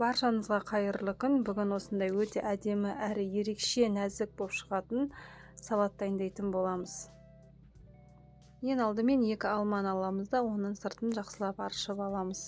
Баршаңызға қайырлы күн. Бүгін осындай өте әдемі әрі ерекше нәзік болып шығатын салат дайындайтын боламыз. Ең алдымен 2 алманы аламыз да оның сыртын жақсылап аршып аламыз.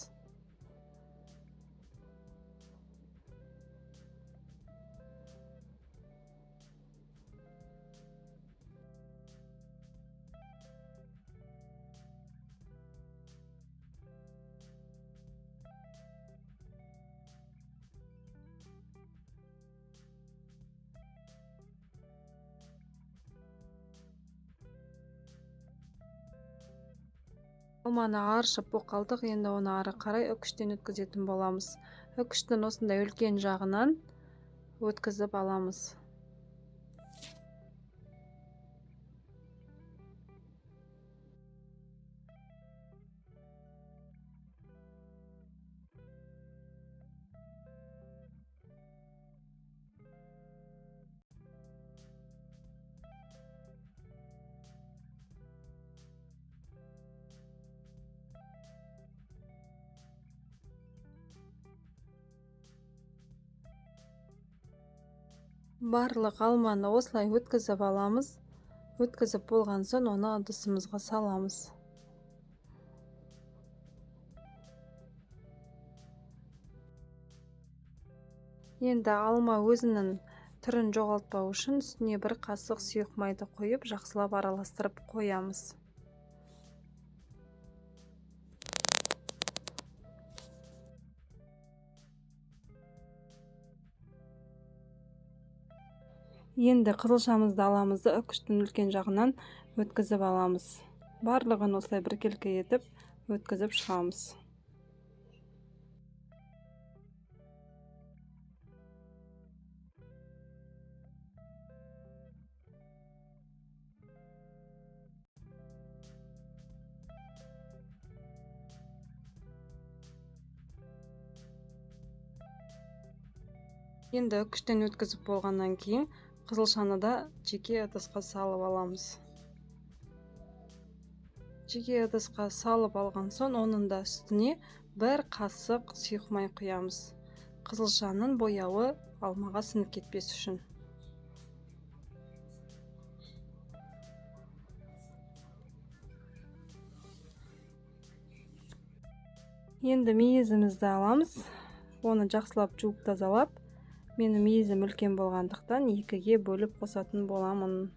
Алманы аршып боқалдық, енді оны ары қарай үкіштен өткізетін боламыз. Үкіштің осындай үлкен жағынан өткізіп аламыз. Барлық алманы осылай өткізіп аламыз. Өткізіп болған соң оны ыдысымызға саламыз. Енді алма өзінің түрін жоғалтпау үшін үстіне 1 қасық сұйық майды қойып, жақсылап араластырып қоямыз. Енді қызылшамызды аламыз да үкіштің үлкен жағынан өткізіп аламыз. Барлығын осылай біркелкі етіп өткізіп шығамыз. Енді үкіштен өткізіп болғаннан кейін қызылшаны да жеке ыдысқа салып аламыз. Жеке ыдысқа салып алған соң оның да үстіне 1 қасық сұйық май құямыз. Қызылшаның бояуы алмаға сіңіп кетпес үшін. Енді мейізімізді аламыз. Оны жақсылап жуып тазалап, менің мейізім үлкен болғандықтан 2-ге бөліп қосатын боламын.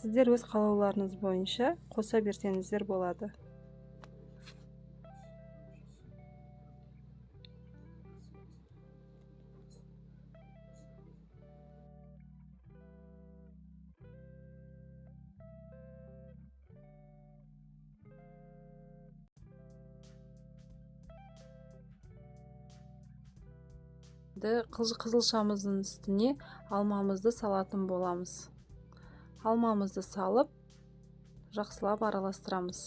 Сіздер өз қалауларыңыз бойынша қоса берсеңіздер болады. Қызылшамыздың үстіне алмамызды салатын боламыз. Алмамызды салып, жақсылап араластырамыз.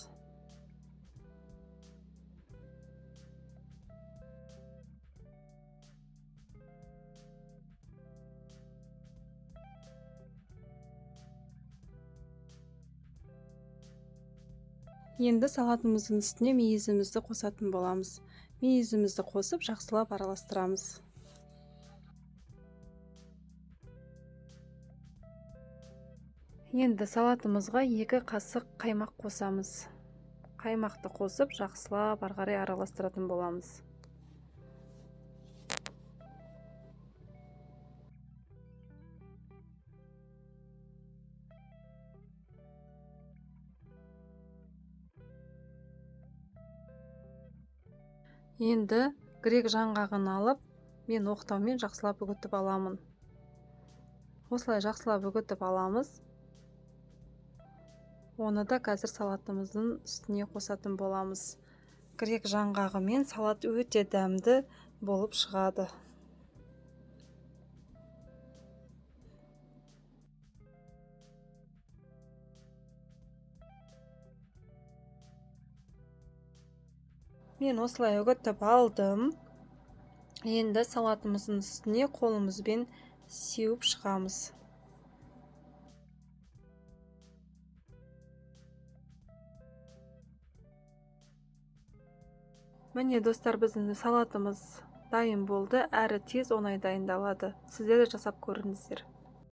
Енді салатымыздың үстіне мейізімізді қосатын боламыз. Мейізімізді қосып, жақсылап араластырамыз. Енді салатымызға 2 қасық қаймақ қосамыз. Қаймақты қосып, жақсылап ары қарай араластыратын боламыз. Енді грек жаңғағын алып, мен оқтаумен жақсылап үгітіп аламын. Осылай жақсылап үгітіп аламыз. Оны да қазір салатымыздың үстіне қосатын боламыз. Грек жаңғағымен салат өте дәмді болып шығады. Мен осылай үгітіп алдым. Енді салатымыздың үстіне қолымызбен сеуіп шығамыз. Міне достар, біздің салатымыз дайын болды, әрі тез оңай дайындалады. Сіздер де жасап көріңіздер.